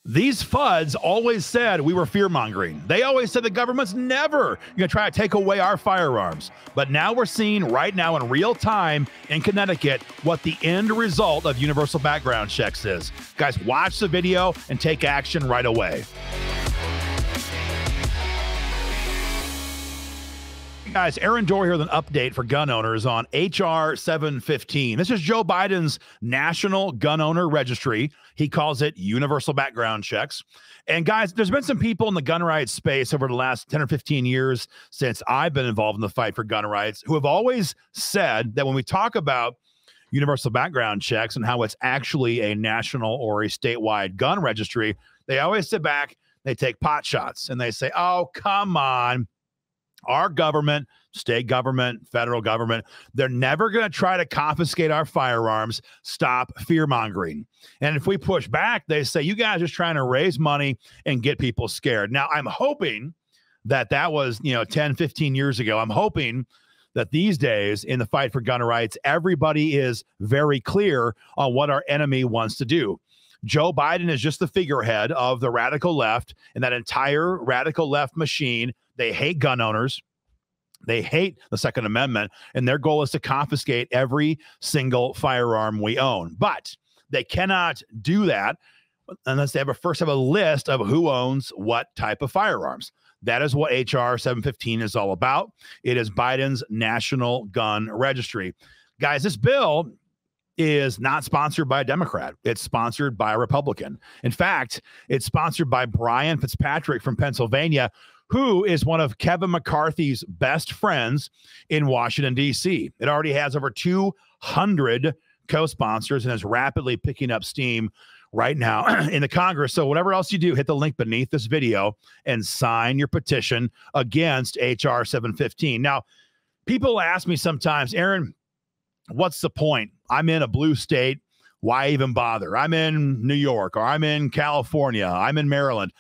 These FUDs always said we were fear-mongering. They always said the government's never going to try to take away our firearms. But now we're seeing right now in real time in Connecticut what the end result of universal background checks is. Guys, watch the video and take action right away. Guys, Aaron Dorr here with an update for gun owners on H.R. 715. This is Joe Biden's National Gun Owner Registry. He calls it universal background checks. And guys, there's been some people in the gun rights space over the last 10 or 15 years since I've been involved in the fight for gun rights who have always said that when we talk about universal background checks and how it's actually a national or a statewide gun registry, they always sit back, they take pot shots, and they say, oh, come on. Our government, state government, federal government, they're never going to try to confiscate our firearms. Stop fear-mongering. And if we push back, they say, you guys are just trying to raise money and get people scared. Now, I'm hoping that was, 10, 15 years ago. I'm hoping that these days in the fight for gun rights, everybody is very clear on what our enemy wants to do. Joe Biden is just the figurehead of the radical left and that entire radical left machine. They hate gun owners. They hate the Second Amendment, and their goal is to confiscate every single firearm we own. But they cannot do that unless they first have a list of who owns what type of firearms. That is what H.R. 715 is all about. It is Biden's National Gun Registry. Guys, this bill is not sponsored by a Democrat. It's sponsored by a Republican. In fact, it's sponsored by Brian Fitzpatrick from Pennsylvania, who is one of Kevin McCarthy's best friends in Washington, D.C. It already has over 200 co-sponsors and is rapidly picking up steam right now in the Congress. So whatever else you do, hit the link beneath this video and sign your petition against H.R. 715. Now, people ask me sometimes, Aaron, what's the point? I'm in a blue state. Why even bother? I'm in New York, or I'm in California. I'm in Maryland.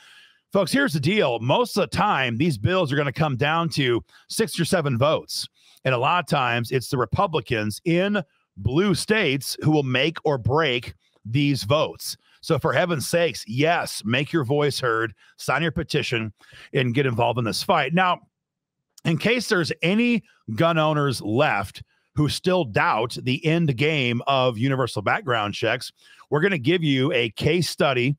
Folks, here's the deal. Most of the time, these bills are going to come down to 6 or 7 votes. And a lot of times, it's the Republicans in blue states who will make or break these votes. So for heaven's sakes, yes, make your voice heard, sign your petition, and get involved in this fight. Now, in case there's any gun owners left who still doubt the end game of universal background checks, we're going to give you a case study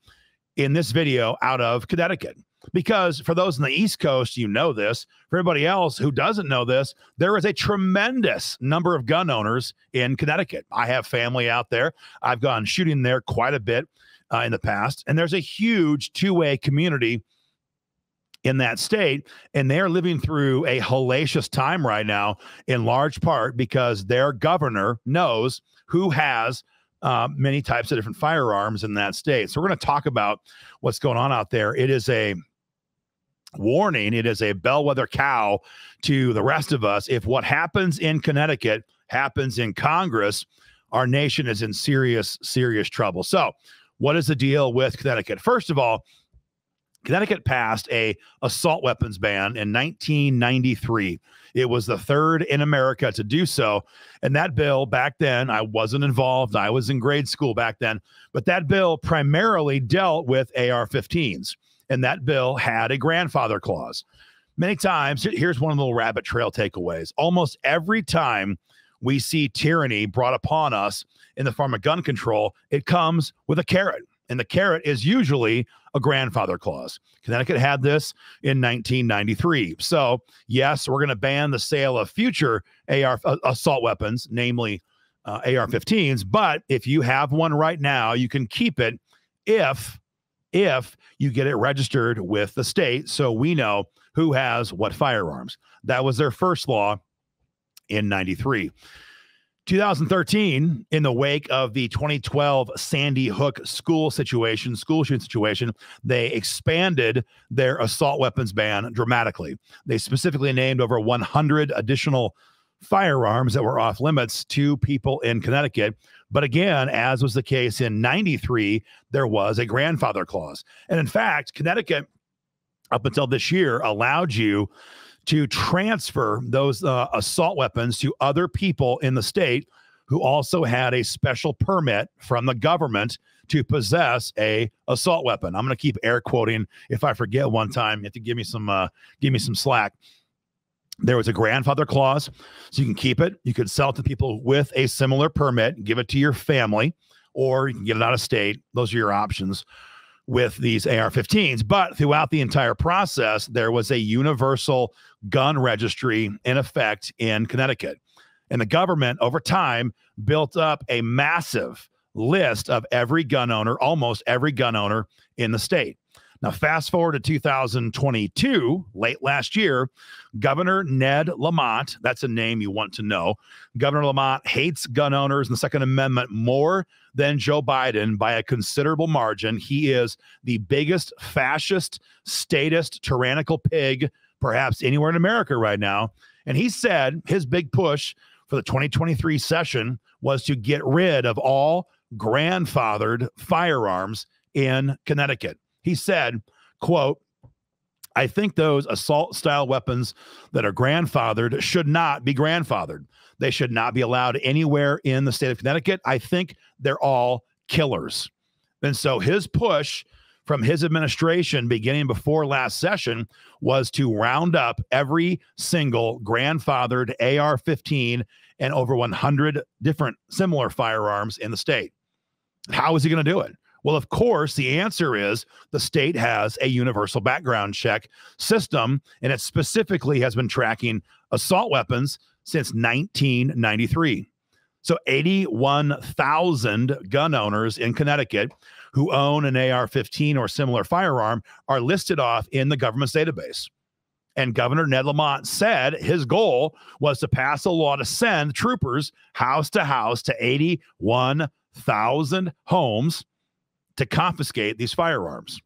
in this video out of Connecticut. Because for those in the East Coast, you know this. For everybody else who doesn't know this, there is a tremendous number of gun owners in Connecticut. I have family out there. I've gone shooting there quite a bit in the past. And there's a huge two-way community in that state, and they're living through a hellacious time right now, in large part because their governor knows who has many types of different firearms in that state. So we're going to talk about what's going on out there. It is a warning. It is a bellwether cow to the rest of us. If what happens in Connecticut happens in Congress, our nation is in serious, serious trouble. So what is the deal with Connecticut? First of all, Connecticut passed an assault weapons ban in 1993. It was the third in America to do so. And that bill back then, I wasn't involved. I was in grade school back then. But that bill primarily dealt with AR-15s. And that bill had a grandfather clause. Many times, here's one of the little rabbit trail takeaways. Almost every time we see tyranny brought upon us in the form of gun control, it comes with a carrot. And the carrot is usually a grandfather clause. Connecticut had this in 1993. So, yes, we're going to ban the sale of future assault weapons, namely AR-15s. But if you have one right now, you can keep it if you get it registered with the state, so we know who has what firearms. That was their first law in 93. 2013, in the wake of the 2012 Sandy Hook school shooting situation, they expanded their assault weapons ban dramatically. They specifically named over 100 additional firearms that were off limits to people in Connecticut. But again, as was the case in 93, there was a grandfather clause. And in fact, Connecticut, up until this year, allowed you to transfer those assault weapons to other people in the state who also had a special permit from the government to possess a assault weapon. I'm going to keep air quoting. If I forget one time, you have to give me some slack. There was a grandfather clause, so you can keep it. You could sell it to people with a similar permit, give it to your family, or you can get it out of state. Those are your options with these AR-15s. But throughout the entire process, there was a universal gun registry in effect in Connecticut. And the government, over time, built up a massive list of every gun owner, almost every gun owner in the state. Now, fast forward to 2022, late last year, Governor Ned Lamont, that's a name you want to know. Governor Lamont hates gun owners and the Second Amendment more than Joe Biden by a considerable margin. He is the biggest fascist, statist, tyrannical pig, perhaps anywhere in America right now. And he said his big push for the 2023 session was to get rid of all grandfathered firearms in Connecticut. He said, quote, "I think those assault-style weapons that are grandfathered should not be grandfathered. They should not be allowed anywhere in the state of Connecticut. I think they're all killers." And so his push from his administration beginning before last session was to round up every single grandfathered AR-15 and over 100 different similar firearms in the state. How is he going to do it? Well, of course, the answer is the state has a universal background check system, and it specifically has been tracking assault weapons since 1993. So 81,000 gun owners in Connecticut who own an AR-15 or similar firearm are listed off in the government's database. And Governor Ned Lamont said his goal was to pass a law to send troopers house to 81,000 homes to confiscate these firearms.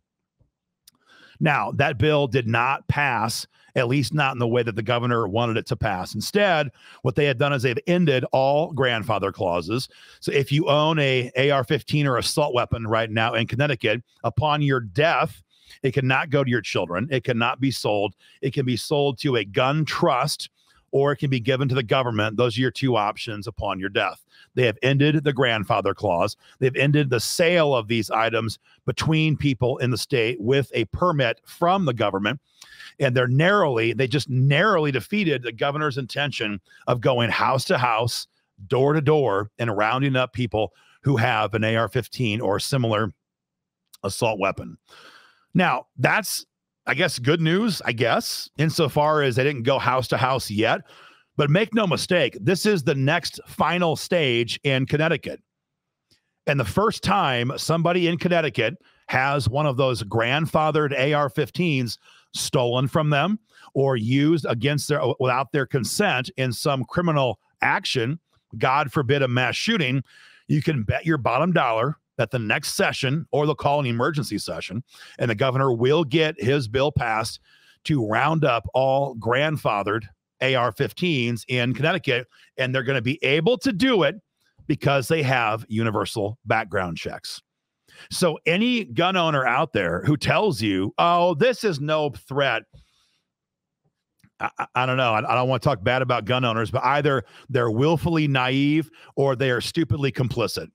Now, that bill did not pass, at least not in the way that the governor wanted it to pass. Instead, what they had done is they've ended all grandfather clauses. So if you own a AR-15 or assault weapon right now in Connecticut, upon your death, it cannot go to your children. It cannot be sold. It can be sold to a gun trust, or it can be given to the government. Those are your two options upon your death. They have ended the grandfather clause. They've ended the sale of these items between people in the state with a permit from the government. And they just narrowly defeated the governor's intention of going house to house, door to door, and rounding up people who have an AR-15 or similar assault weapon. Now, that's, I guess, good news, insofar as they didn't go house to house yet. But make no mistake, this is the next final stage in Connecticut. And the first time somebody in Connecticut has one of those grandfathered AR-15s stolen from them or used without their consent in some criminal action, God forbid a mass shooting, you can bet your bottom dollar that the next session, or they'll call an emergency session, and the governor will get his bill passed to round up all grandfathered AR-15s in Connecticut, and they're going to be able to do it because they have universal background checks. So any gun owner out there who tells you, oh, this is no threat, I don't know. I don't want to talk bad about gun owners, but either they're willfully naive or they are stupidly complicit.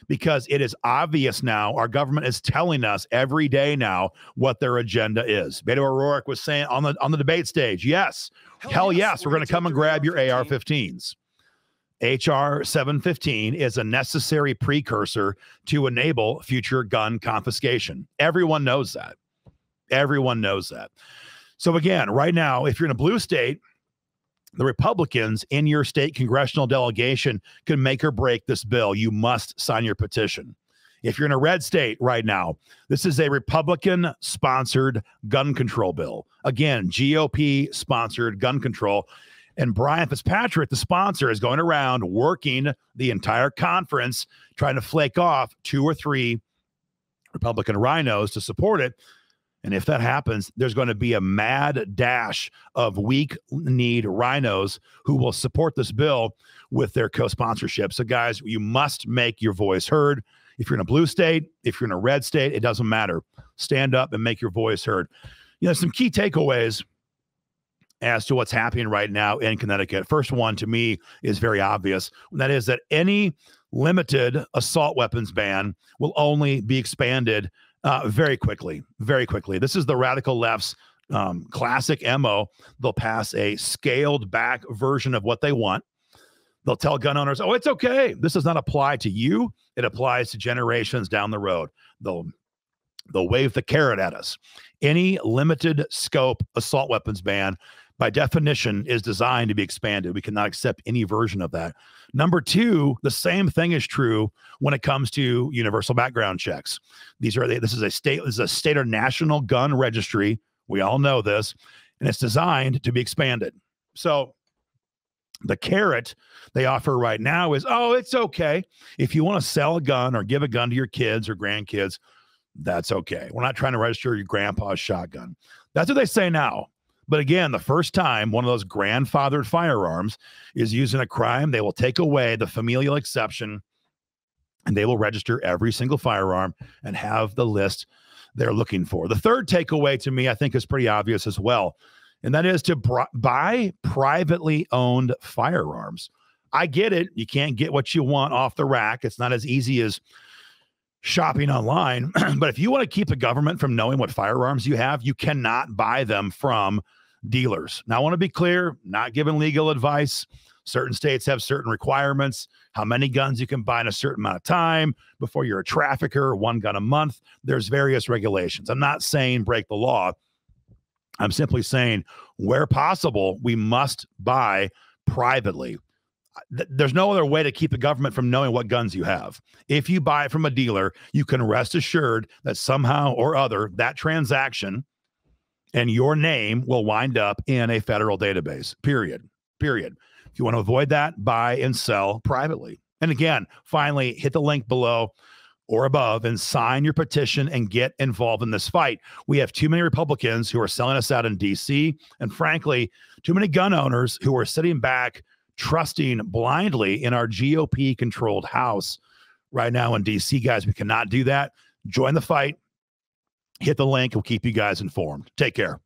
Because it is obvious now, our government is telling us every day now what their agenda is. Beto O'Rourke was saying on the debate stage, hell yes, we're going to come and grab your AR-15s. HR 715 is a necessary precursor to enable future gun confiscation. Everyone knows that. Everyone knows that. So again, right now, if you're in a blue state, the Republicans in your state congressional delegation can make or break this bill. You must sign your petition. If you're in a red state right now, this is a Republican-sponsored gun control bill. Again, GOP-sponsored gun control. And Brian Fitzpatrick, the sponsor, is going around working the entire conference, trying to flake off 2 or 3 Republican rhinos to support it. And if that happens, there's going to be a mad dash of weak-kneed rhinos who will support this bill with their co-sponsorship. So, guys, you must make your voice heard. If you're in a blue state, if you're in a red state, it doesn't matter. Stand up and make your voice heard. Some key takeaways as to what's happening right now in Connecticut. First one, to me, is very obvious. And that is that any limited assault weapons ban will only be expanded very quickly, very quickly. This is the radical left's classic MO. They'll pass a scaled back version of what they want. They'll tell gun owners, oh, it's okay. This does not apply to you. It applies to generations down the road. They'll wave the carrot at us. Any limited scope assault weapons ban, by definition, is designed to be expanded. We cannot accept any version of that. Number two, the same thing is true when it comes to universal background checks. This is a state or national gun registry. We all know this, and it's designed to be expanded. So the carrot they offer right now is, oh, it's okay. If you want to sell a gun or give a gun to your kids or grandkids, that's okay. We're not trying to register your grandpa's shotgun. That's what they say now. But again, the first time one of those grandfathered firearms is used in a crime, they will take away the familial exception and they will register every single firearm and have the list they're looking for. The third takeaway to me, I think, is pretty obvious as well, and that is to buy privately owned firearms. I get it. You can't get what you want off the rack. It's not as easy as shopping online. But if you want to keep the government from knowing what firearms you have, you cannot buy them from dealers. Now, I want to be clear, not giving legal advice. Certain states have certain requirements, how many guns you can buy in a certain amount of time before you're a trafficker, one gun a month. There's various regulations. I'm not saying break the law. I'm simply saying where possible, we must buy privately. There's no other way to keep the government from knowing what guns you have. If you buy it from a dealer, you can rest assured that somehow or other that transaction and your name will wind up in a federal database, period. If you want to avoid that, buy and sell privately. And again, finally, hit the link below or above and sign your petition and get involved in this fight. We have too many Republicans who are selling us out in DC, and frankly, too many gun owners who are sitting back trusting blindly in our GOP-controlled House right now in DC. Guys, we cannot do that. Join the fight. Hit the link. We'll keep you guys informed. Take care.